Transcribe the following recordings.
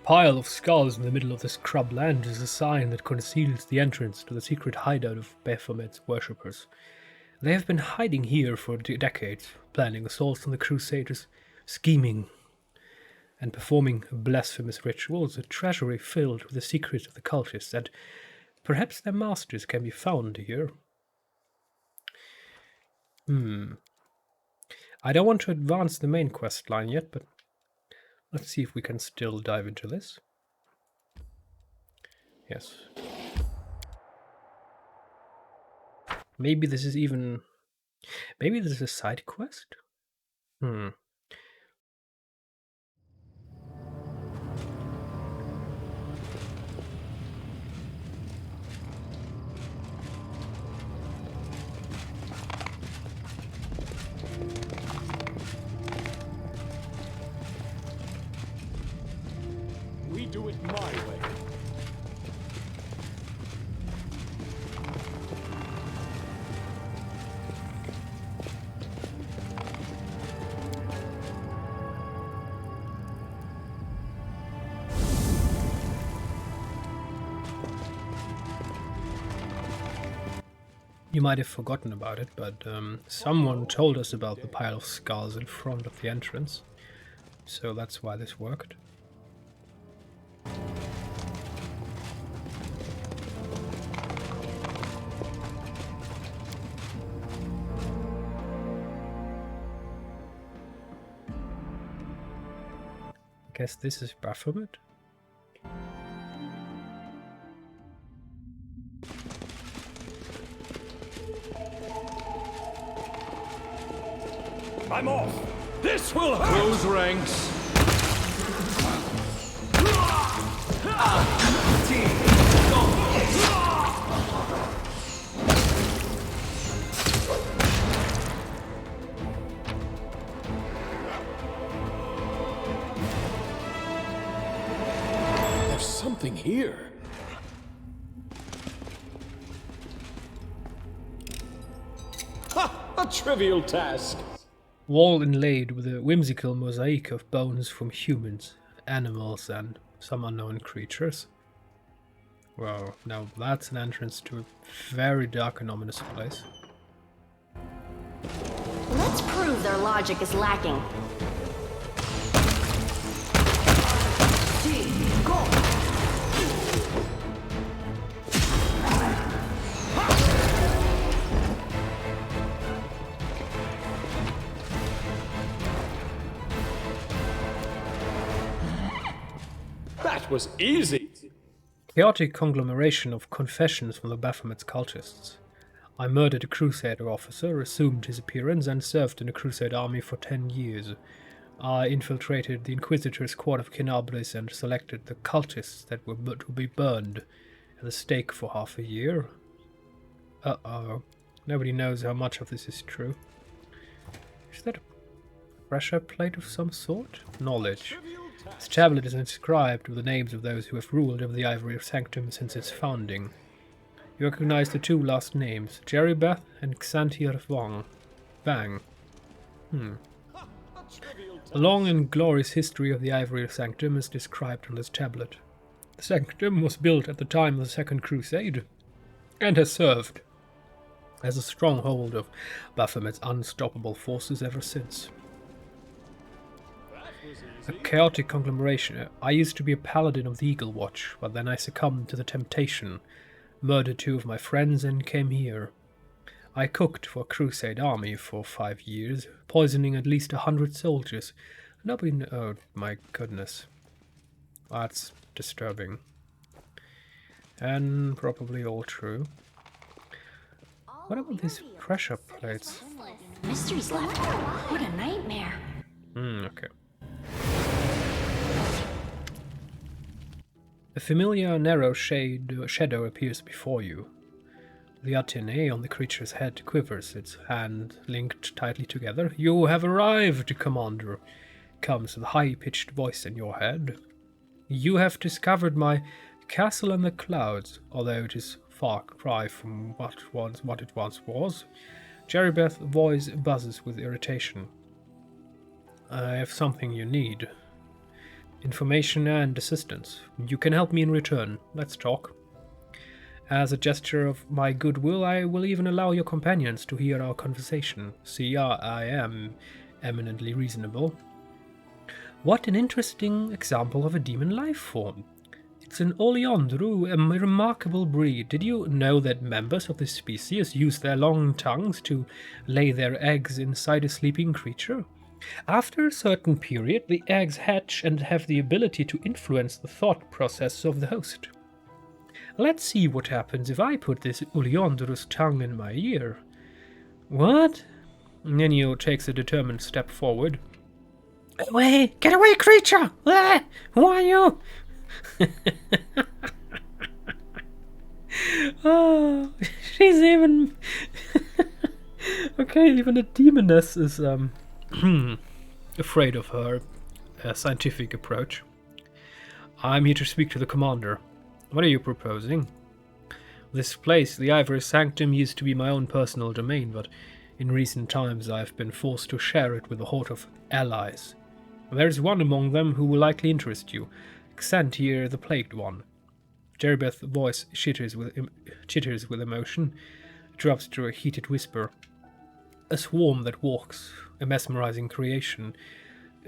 Pile of skulls in the middle of the scrub land is a sign that conceals the entrance to the secret hideout of Baphomet's worshippers. They have been hiding here for decades, planning assaults on the Crusaders, scheming and performing blasphemous rituals, a treasury filled with the secrets of the cultists, and perhaps their masters can be found here. I don't want to advance the main quest line yet, but let's see if we can still dive into this. Yes. Maybe this is even... Maybe this is a side quest? We do it my way. You might have forgotten about it, but someone told us about the pile of skulls in front of the entrance. So that's why this worked. I guess this is Baphomet. I'm off. This will hurt. Close ranks. There's something here. Ha! A trivial task. Wall inlaid with a whimsical mosaic of bones from humans, animals, and some unknown creatures. Well, now that's an entrance to a very dark and ominous place. Let's prove their logic is lacking. Go! That was easy. Chaotic conglomeration of confessions from the Baphomet's cultists. I murdered a Crusader officer, assumed his appearance, and served in the Crusade army for 10 years. I infiltrated the Inquisitor's court of Canabres and selected the cultists that were to be burned at the stake for half a year. Uh-oh. Nobody knows how much of this is true. Is that a pressure plate of some sort? Knowledge. This tablet is inscribed with the names of those who have ruled over the Ivory Sanctum since its founding. You recognize the two last names, Jeribeth and Xantir Vang. The long and glorious history of the Ivory Sanctum is described on this tablet. The Sanctum was built at the time of the Second Crusade, and has served as a stronghold of Baphomet's unstoppable forces ever since. A chaotic conglomeration. I used to be a paladin of the Eagle Watch, but then I succumbed to the temptation, murdered 2 of my friends, and came here. I cooked for a Crusade army for 5 years, poisoning at least 100 soldiers. Nobody oh my goodness. That's disturbing. And probably all true. What about these pressure plates? Mysteries left. What a nightmare. Okay. A familiar narrow shadow appears before you. The antennae on the creature's head quivers, its hand linked tightly together. "You have arrived, Commander," comes the high-pitched voice in your head. "You have discovered my castle in the clouds, although it is far cry from what it once was." Jeribeth's voice buzzes with irritation. "I have something you need." Information and assistance. You can help me in return. Let's talk. As a gesture of my goodwill, I will even allow your companions to hear our conversation. See, I am eminently reasonable. What an interesting example of a demon life form. It's an oleandru, a remarkable breed. Did you know that members of this species use their long tongues to lay their eggs inside a sleeping creature? After a certain period, the eggs hatch and have the ability to influence the thought process of the host. Let's see what happens if I put this oleandru's tongue in my ear. What? Nenio takes a determined step forward. Away! Get away, creature! Ah, who are you? Oh, she's even... Okay, even a demoness is afraid of her scientific approach. I'm here to speak to the commander. What are you proposing? This place, the Ivory Sanctum, used to be my own personal domain, but in recent times I have been forced to share it with a horde of allies. There is one among them who will likely interest you. Xantier, the Plagued One. Jeribeth's voice chitters with emotion, drops to a heated whisper. A swarm that walks, a mesmerizing creation.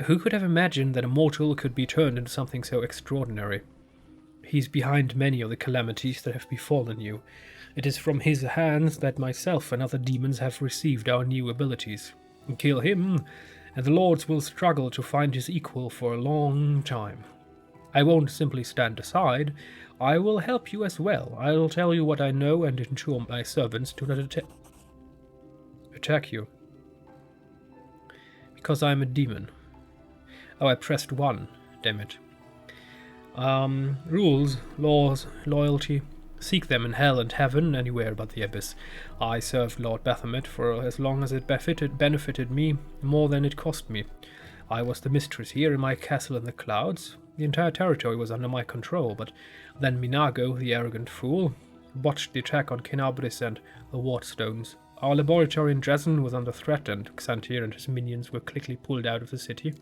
Who could have imagined that a mortal could be turned into something so extraordinary? He's behind many of the calamities that have befallen you. It is from his hands that myself and other demons have received our new abilities. Kill him, and the lords will struggle to find his equal for a long time. I won't simply stand aside. I will help you as well. I'll tell you what I know and ensure my servants do not attack you. Because I'm a demon. Oh, I pressed 1. Damn it. Rules, laws, loyalty. Seek them in hell and heaven, anywhere but the abyss. I served Lord Baphomet for as long as it benefited me more than it cost me. I was the mistress here in my castle in the clouds. The entire territory was under my control, but then Minago, the arrogant fool, botched the attack on Kinabris and the Wardstones. Our laboratory in Dresden was under threat, and Xantier and his minions were quickly pulled out of the city.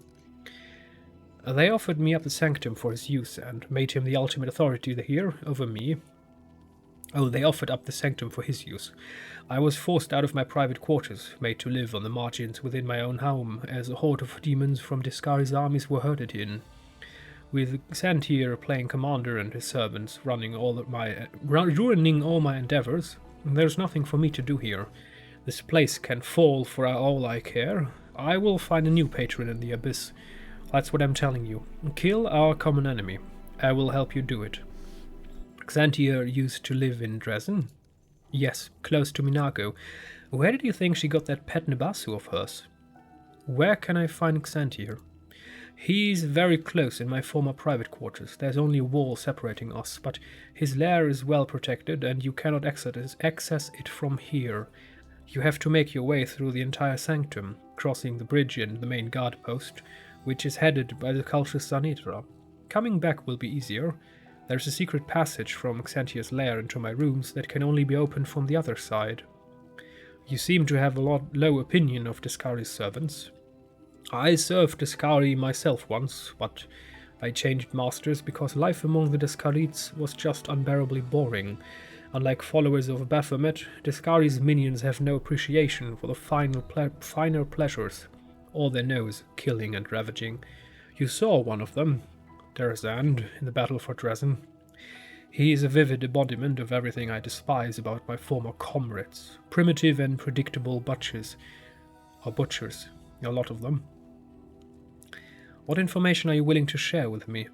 They offered me up the Sanctum for his use, and made him the ultimate authority here over me. Oh, they offered up the Sanctum for his use. I was forced out of my private quarters, made to live on the margins within my own home, as a horde of demons from Discari's armies were herded in. With Xantier playing commander and his servants ruining all my endeavors, there's nothing for me to do here. This place can fall for all I care. I will find a new patron in the abyss. That's what I'm telling you. Kill our common enemy. I will help you do it. Xantier used to live in Dresden? Yes, close to Minago. Where did you think she got that pet Nebasu of hers? Where can I find Xantier? He's very close in my former private quarters. There's only a wall separating us, but his lair is well protected and you cannot access it from here. You have to make your way through the entire Sanctum, crossing the bridge and the main guard post, which is headed by the cultist Zanitra. Coming back will be easier. There's a secret passage from Xantier's lair into my rooms that can only be opened from the other side. You seem to have a low opinion of Discari's servants. I served Discari myself once, but I changed masters because life among the Discarites was just unbearably boring. Unlike followers of Baphomet, Discari's minions have no appreciation for the finer pleasures. All they know is killing and ravaging. You saw one of them, Terazand, in the battle for Dresden. He is a vivid embodiment of everything I despise about my former comrades. Primitive and predictable butchers. A lot of them. What information are you willing to share with me?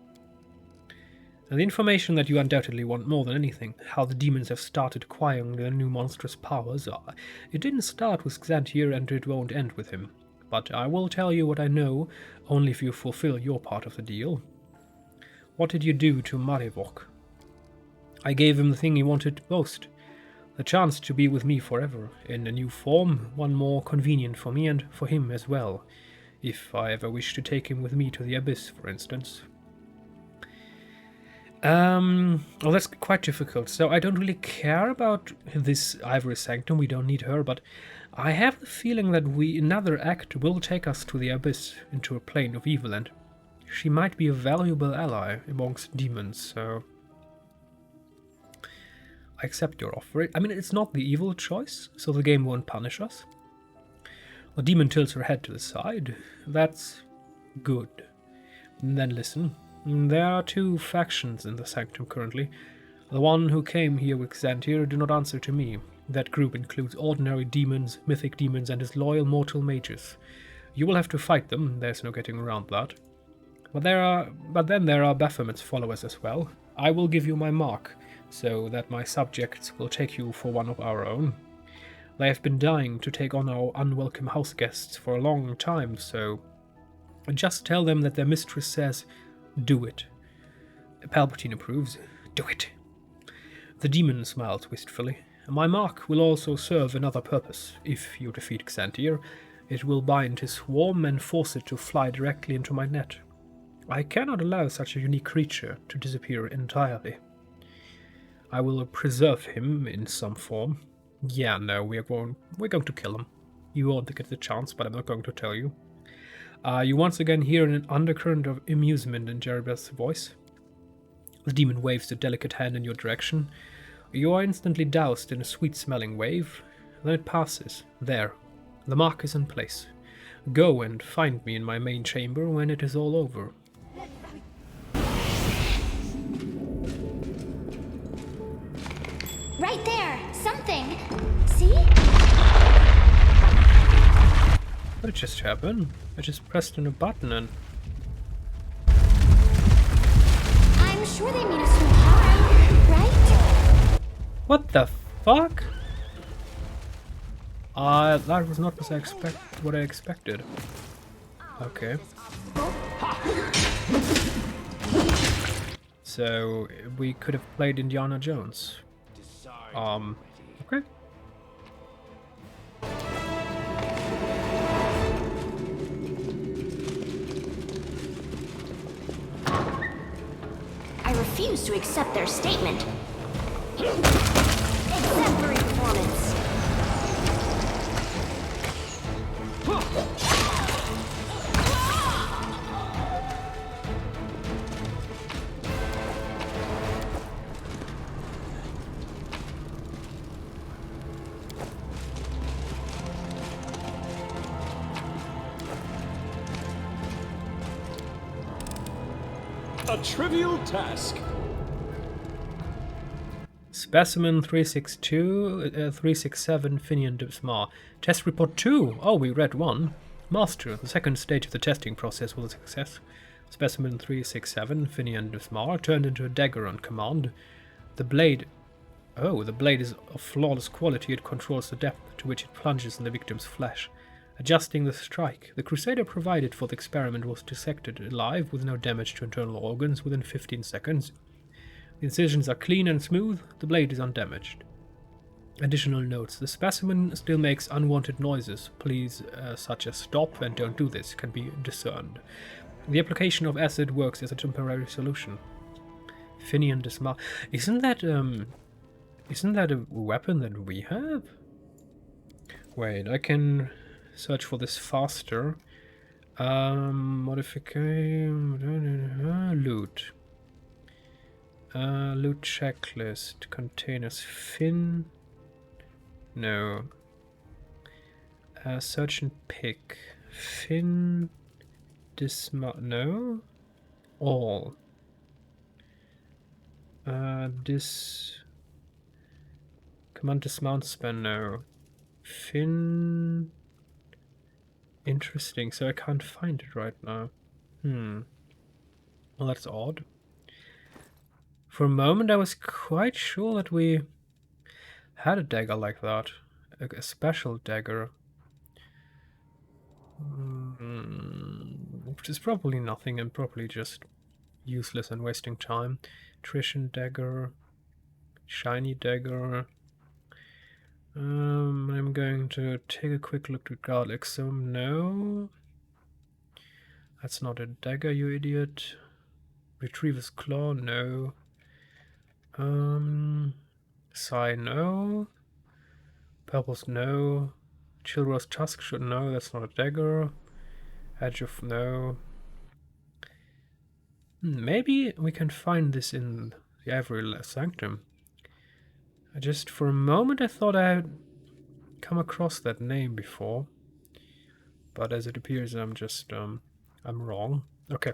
And the information that you undoubtedly want more than anything, how the demons have started acquiring their new monstrous powers. It didn't start with Xantier and it won't end with him. But I will tell you what I know, only if you fulfill your part of the deal. What did you do to Marivok? I gave him the thing he wanted most. The chance to be with me forever, in a new form, one more convenient for me and for him as well. If I ever wish to take him with me to the abyss, for instance. Well, that's quite difficult. So I don't really care about this Ivory Sanctum, we don't need her, but I have the feeling that another act will take us to the abyss, into a plane of evil, and She might be a valuable ally amongst demons, so I accept your offer. I mean, it's not the evil choice, so the game won't punish us. The demon tilts her head to the side. That's good. And then listen. There are two factions in the Sanctum currently. The one who came here with Xantir do not answer to me. That group includes ordinary demons, mythic demons, and his loyal mortal mages. You will have to fight them, there's no getting around that. But then there are Baphomet's followers as well. I will give you my mark, so that my subjects will take you for one of our own. They have been dying to take on our unwelcome house guests for a long time, so just tell them that their mistress says, do it. Palpatine approves. Do it. The demon smiles wistfully. My mark will also serve another purpose. If you defeat Xantir, it will bind his swarm and force it to fly directly into my net. I cannot allow such a unique creature to disappear entirely. I will preserve him in some form. Yeah, no, we're going to kill him. You won't get the chance, but I'm not going to tell you. You once again hear an undercurrent of amusement in Jerebeth's voice. The demon waves a delicate hand in your direction. You are instantly doused in a sweet-smelling wave. Then it passes. There. The mark is in place. Go and find me in my main chamber when it is all over. Right there! Something! See? What just happened? I just pressed on a button and... I'm sure they mean us no harm, right? What the fuck? That was not what I expected. Okay. So, we could have played Indiana Jones. Okay. I refuse to accept their statement. Exemplary performance. A trivial task. Specimen 367 Finian Dubsmar. Test report 2. Oh, we read 1. Master, the second stage of the testing process was a success. Specimen 367 Finian Dubsmar turned into a dagger on command. The blade is of flawless quality. It controls the depth to which it plunges in the victim's flesh. Adjusting the strike, the Crusader provided for the experiment was dissected alive with no damage to internal organs within 15 seconds. The incisions are clean and smooth, the blade is undamaged. Additional notes, the specimen still makes unwanted noises. Please, such as stop and don't do this, can be discerned. The application of acid works as a temporary solution. Finian Dismar. Isn't that a weapon that we have? Wait, I can search for this faster. Modification. Loot. Loot checklist. Containers. Fin. No. Search and pick. Fin. Dismount. No. All. Command dismount span. No. Fin. Interesting, so I can't find it right now. Well, that's odd. For a moment I was quite sure that we had a dagger like that. A special dagger. Which is probably nothing and probably just useless and wasting time. Attrition dagger. Shiny dagger. I'm going to take a quick look at guard exome. No. That's not a dagger, you idiot. Retriever's claw, no. Sai, no. Purple's no. Chilro's tusk should no, that's not a dagger. Edge of no. Maybe we can find this in the Ivory Sanctum. For a moment, I thought I had come across that name before. But as it appears, I'm wrong. Okay.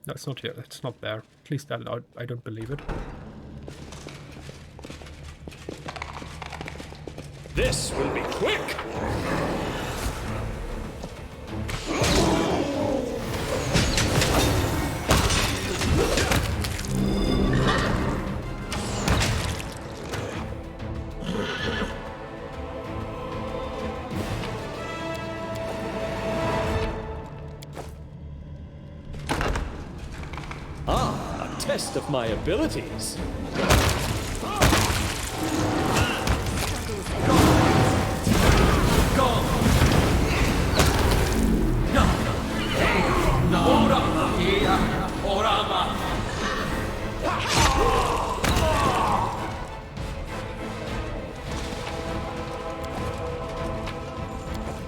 No, it's not here. It's not there. At least I don't believe it. This will be quick! Ah, a test of my abilities.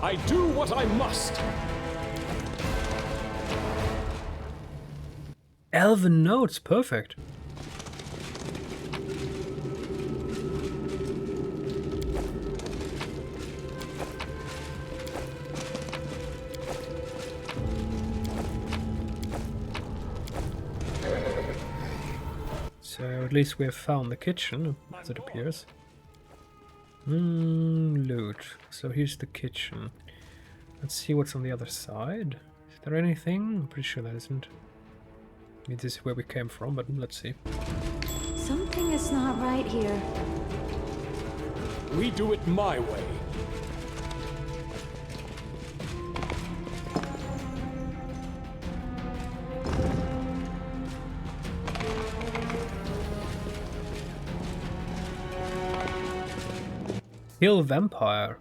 I do what I must. Elven notes, perfect. So at least we have found the kitchen, as it appears. Loot. So here's the kitchen. Let's see what's on the other side. Is there anything? I'm pretty sure there isn't. I mean, this is where we came from, but let's see. Something is not right here. We do it my way. Kill vampire.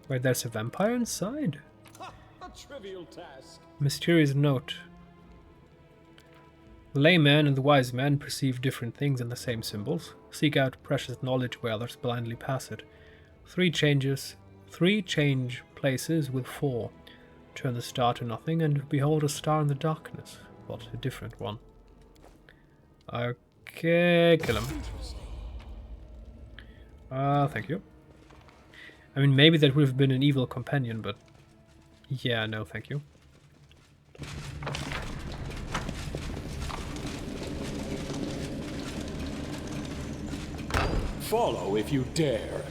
Wait, there's a vampire inside? A trivial task. Mysterious note. The layman and the wise man perceive different things in the same symbols. Seek out precious knowledge where others blindly pass it. 3 change places with 4. Turn the star to nothing and behold a star in the darkness. What a different one. Okay, kill him. Thank you. I mean, maybe that would have been an evil companion, but yeah, no, thank you. Follow if you dare.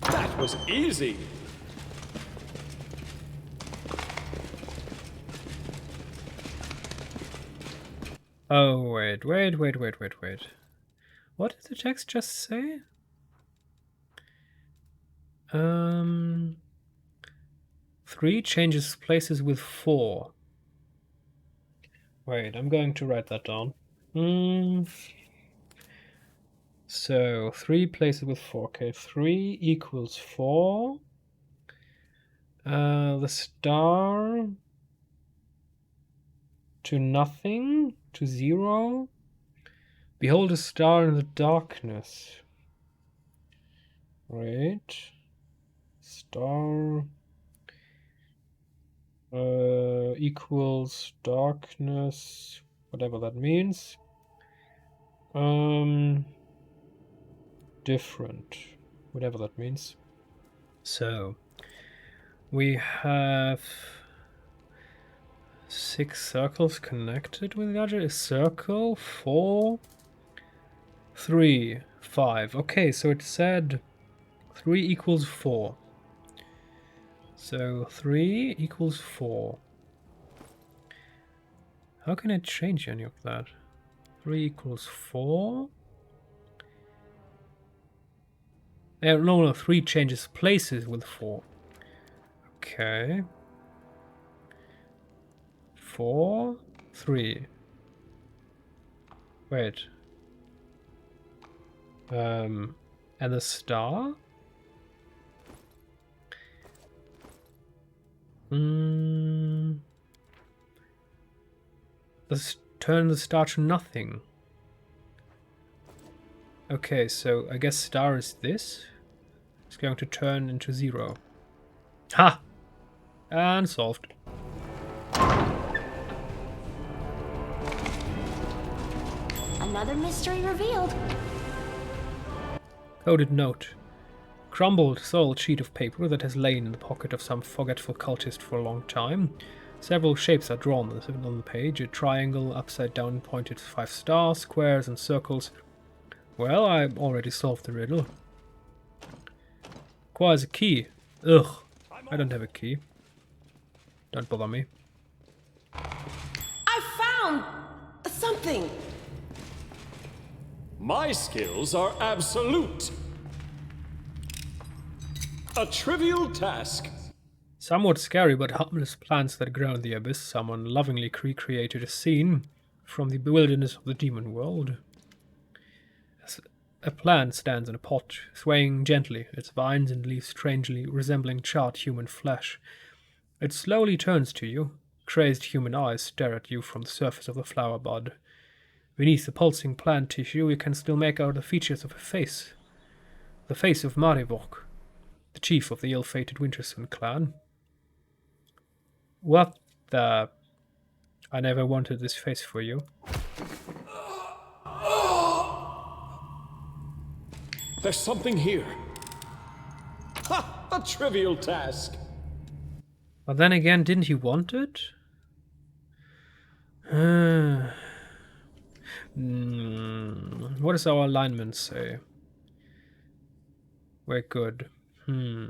That was easy. Oh, wait. What did the text just say? 3 changes places with 4. Wait, I'm going to write that down. So 3 places with 4. Okay, 3 equals 4. The star to nothing, to 0. Behold a star in the darkness. Right. Star equals darkness, whatever that means. Different, whatever that means. So we have 6 circles connected with the other. A circle, 4, 3, 5. Okay, so it said 3 equals 4. So 3 equals 4. How can I change any of that? 3 equals 4. No, 3 changes places with 4. Okay. 4, 3. Wait. And the star? Let's turn the star to nothing. Okay, so I guess star is this. It's going to turn into 0. Ha! And solved. Another mystery revealed. Coded note. Crumbled, soiled sheet of paper that has lain in the pocket of some forgetful cultist for a long time. Several shapes are drawn on the page. A triangle, upside down pointed 5 stars, squares and circles. Well, I already solved the riddle. Requires a key. Ugh. I don't have a key. Don't bother me. I found something. My skills are absolute. A trivial task. Somewhat scary but harmless plants that grow in the abyss. Someone lovingly recreated a scene from the wilderness of the demon world. A plant stands in a pot, swaying gently, its vines and leaves strangely resembling charred human flesh. It slowly turns to you. Crazed human eyes stare at you from the surface of the flower bud. Beneath the pulsing plant tissue, you can still make out the features of a face. The face of Marivok, the chief of the ill-fated Winterson clan. What the... I never wanted this face for you. There's something here. Ha! A trivial task. But then again, didn't he want it? What does our alignment say? We're good. Yeah,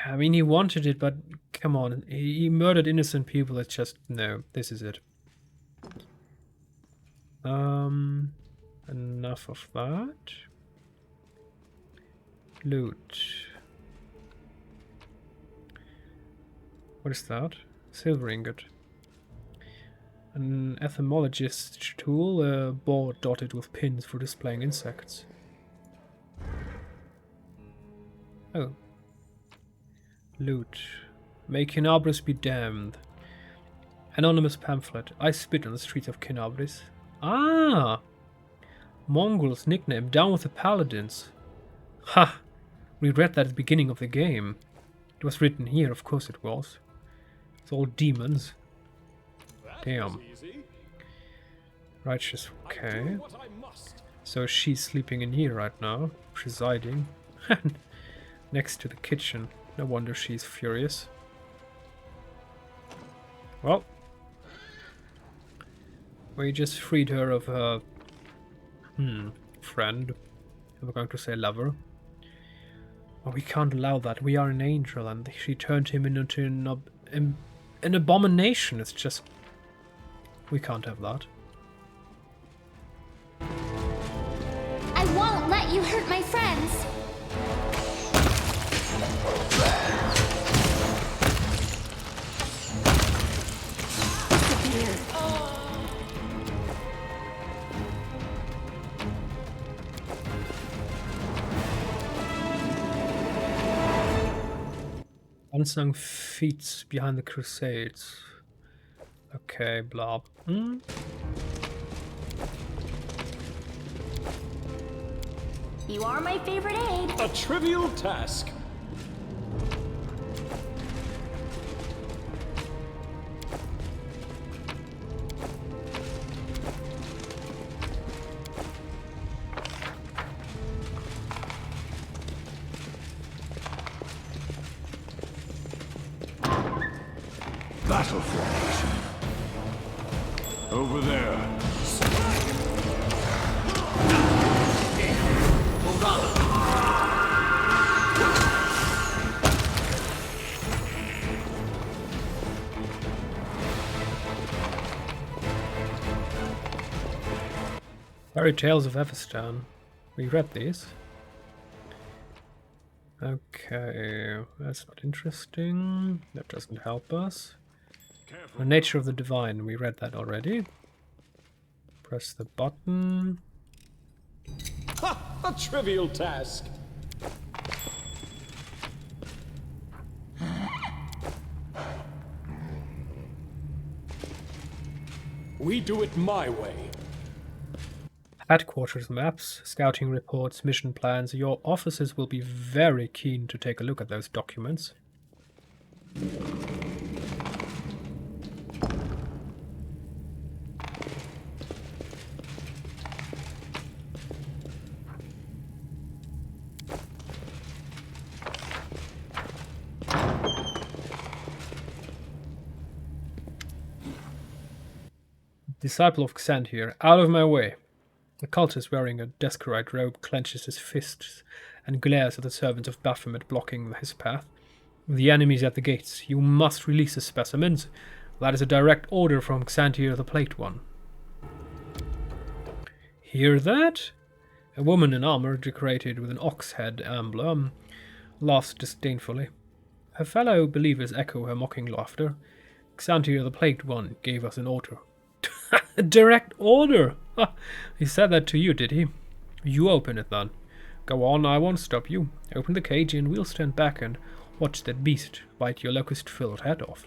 I mean, he wanted it, but come on. He murdered innocent people. It's just, no, this is it. Enough of that. Loot. What is that? Silver ingot. An etymologist tool, a board dotted with pins for displaying insects. Oh. Loot. May Kinabris be damned. Anonymous pamphlet. I spit on the streets of Kinabris. Ah! Mongol's nickname, down with the paladins. Ha! We read that at the beginning of the game. It was written here, of course it was. It's all demons. Damn. Righteous, okay. So she's sleeping in here right now, presiding. Next to the kitchen. No wonder she's furious. Well. We just freed her of her... friend. We're going to say lover. Well, we can't allow that. We are an angel, and she turned him into an abomination. It's just... We can't have that. I won't let you hurt my friends. Disappear. Unsung feats behind the Crusades. Okay, blah. You are my favorite aide. A trivial task. Battle formation. Over there. Fairy Tales of Everstan. We read these. Okay, that's not interesting. That doesn't help us. The Nature of the Divine, we read that already. Press the button. Ha! A trivial task. We do it my way. Headquarters maps, scouting reports, mission plans. Your officers will be very keen to take a look at those documents. Disciple of Xantir, out of my way. The cultist wearing a Descarite robe clenches his fists and glares at the servants of Baphomet blocking his path. The enemy's at the gates. You must release the specimens. That is a direct order from Xantir the Plate One. Hear that? A woman in armor decorated with an ox head emblem laughs disdainfully. Her fellow believers echo her mocking laughter. Xantir the Plate One gave us an order. A direct order! He said that to you, did he? You open it then. Go on, I won't stop you. Open the cage and we'll stand back and watch that beast bite your locust-filled head off.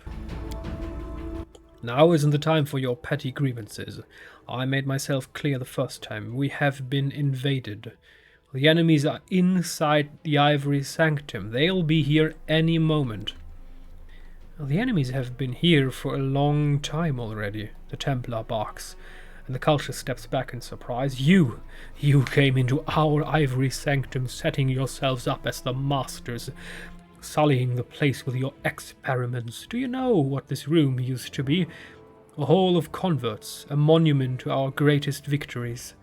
Now isn't the time for your petty grievances. I made myself clear the first time. We have been invaded. The enemies are inside the Ivory Sanctum. They'll be here any moment. The enemies have been here for a long time already, the Templar barks, and the cultist steps back in surprise. You came into our Ivory Sanctum, setting yourselves up as the masters, sullying the place with your experiments. Do you know what this room used to be? A hall of converts, a monument to our greatest victories.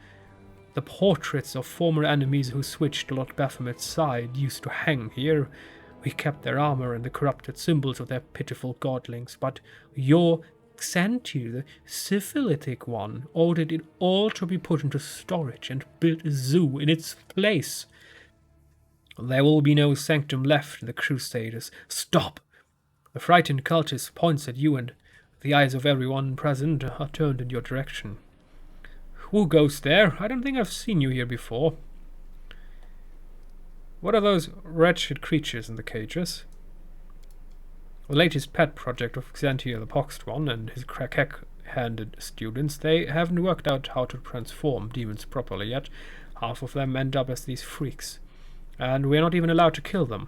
The portraits of former enemies who switched to Lord Baphomet's side used to hang here. We kept their armor and the corrupted symbols of their pitiful godlings, but your Xantir, the syphilitic one, ordered it all to be put into storage and built a zoo in its place. There will be no sanctum left in the Crusaders. Stop! The frightened cultist points at you, and the eyes of everyone present are turned in your direction. Who goes there? I don't think I've seen you here before. What are those wretched creatures in the cages? The latest pet project of Xantir the Poxed One and his crack-handed students. They haven't worked out how to transform demons properly yet. Half of them end up as these freaks. And we're not even allowed to kill them.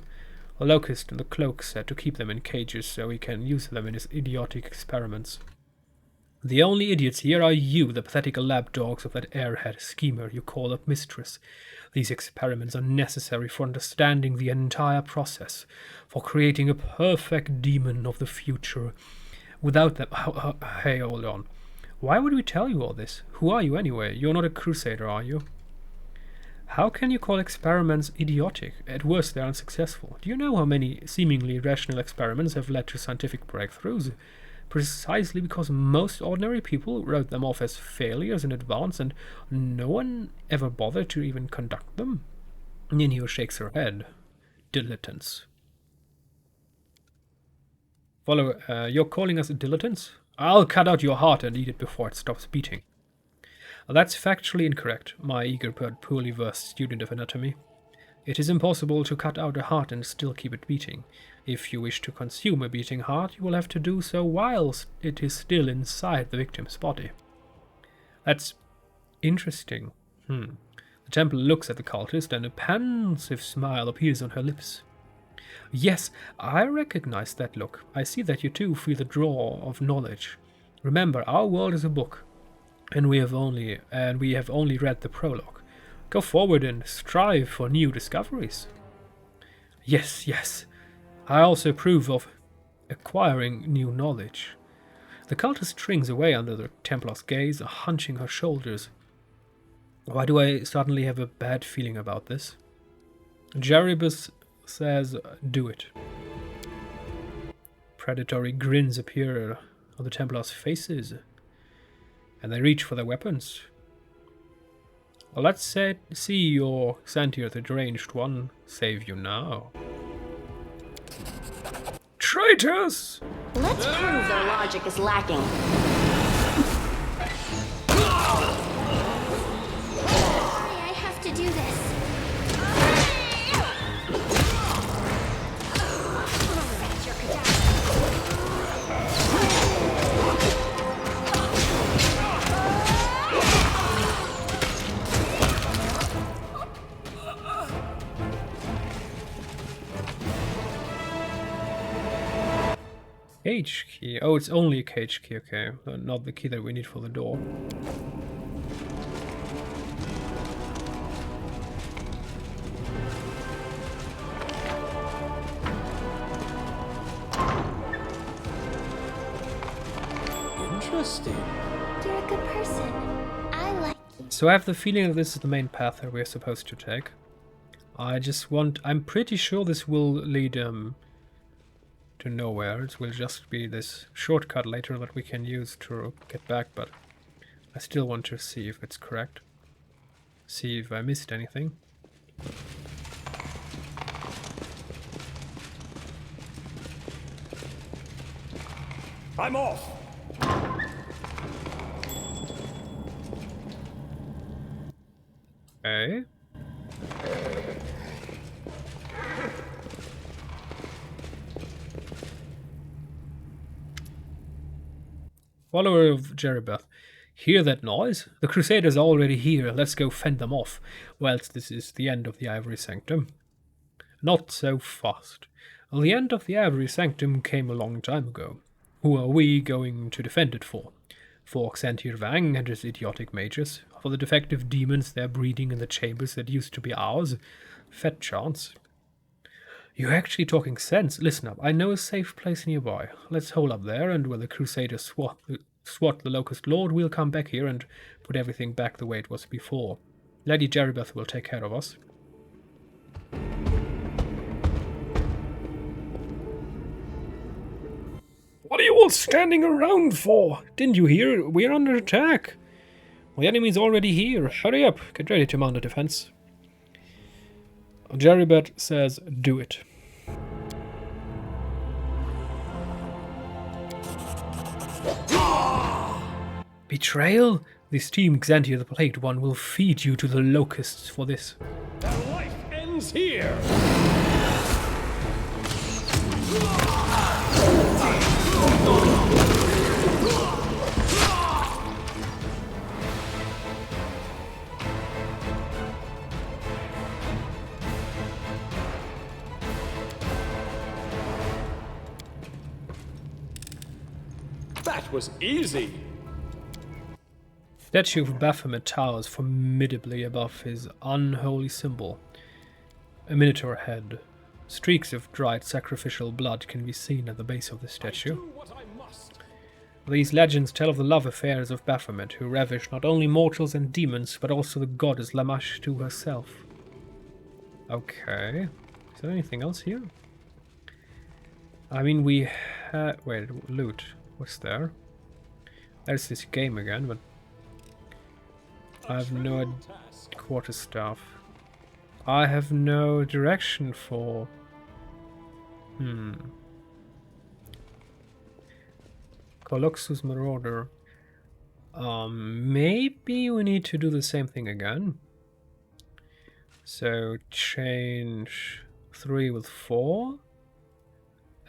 The locust in the cloak said to keep them in cages so he can use them in his idiotic experiments. The only idiots here are you, the pathetic lapdogs of that airhead schemer you call up mistress. These experiments are necessary for understanding the entire process, for creating a perfect demon of the future. Without them... Hey, hold on. Why would we tell you all this? Who are you anyway? You're not a crusader, are you? How can you call experiments idiotic? At worst, they're unsuccessful. Do you know how many seemingly rational experiments have led to scientific breakthroughs? Precisely because most ordinary people wrote them off as failures in advance, and no one ever bothered to even conduct them. Ninio shakes her head. Dilettants. Follow, you're calling us dilettants? I'll cut out your heart and eat it before it stops beating. That's factually incorrect, my eager but poorly versed student of anatomy. It is impossible to cut out a heart and still keep it beating. If you wish to consume a beating heart, you will have to do so whilst it is still inside the victim's body. That's interesting. The Templar looks at the cultist, and a pensive smile appears on her lips. Yes, I recognize that look. I see that you too feel the draw of knowledge. Remember, our world is a book, and we have only read the prologue. Go forward and strive for new discoveries. Yes. I also approve of acquiring new knowledge. The cultist shrinks away under the Templar's gaze, hunching her shoulders. Why do I suddenly have a bad feeling about this? Jeribus says, do it. Predatory grins appear on the Templars' faces, and they reach for their weapons. Well, let's see your Xantir the Deranged One save you now. Traitors! Let's prove their logic is lacking. Sorry, I have to do this. Your cadaver. Cage key. Oh, it's only a cage key, okay. Not the key that we need for the door. Interesting. like you're a good person. I like you. So I have the feeling that this is the main path that we're supposed to take. I'm pretty sure this will lead to nowhere. It will just be this shortcut later that we can use to get back, but I still want to see if it's correct. See if I missed anything. I'm off! Okay. Follower of Jeribeth. Hear that noise? The Crusaders are already here. Let's go fend them off, whilst this is the end of the Ivory Sanctum. Not so fast. Well, the end of the Ivory Sanctum came a long time ago. Who are we going to defend it for? For Xantir Vang and his idiotic mages? For the defective demons they're breeding in the chambers that used to be ours? Fat chance. You're actually talking sense. Listen up, I know a safe place nearby. Let's hole up there, and when the Crusaders swat the Locust Lord, we'll come back here and put everything back the way it was before. Lady Jeribeth will take care of us. What are you all standing around for? Didn't you hear? We're under attack. The enemy's already here. Hurry up. Get ready to mount a defense. Jeribeth says, do it. Betrayal? This team, Xantir the Plagued One, will feed you to the locusts for this. Their life ends here! That was easy! Statue of Baphomet towers formidably above his unholy symbol. A minotaur head. Streaks of dried sacrificial blood can be seen at the base of the statue. Do what I must. These legends tell of the love affairs of Baphomet, who ravished not only mortals and demons, but also the goddess Lamashtu herself. Okay. Is there anything else here? I mean, we had... Wait, loot. What's there? There's this game again, but... I have no quarterstaff. I have no direction for... Coloxus Marauder. Maybe we need to do the same thing again. So change 3 with 4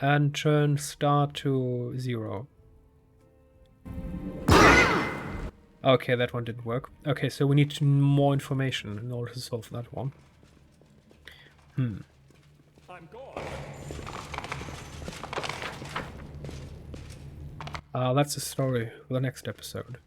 and turn star to 0. Okay, that one didn't work. Okay, so we need more information in order to solve that one. I'm gone. That's a story for the next episode.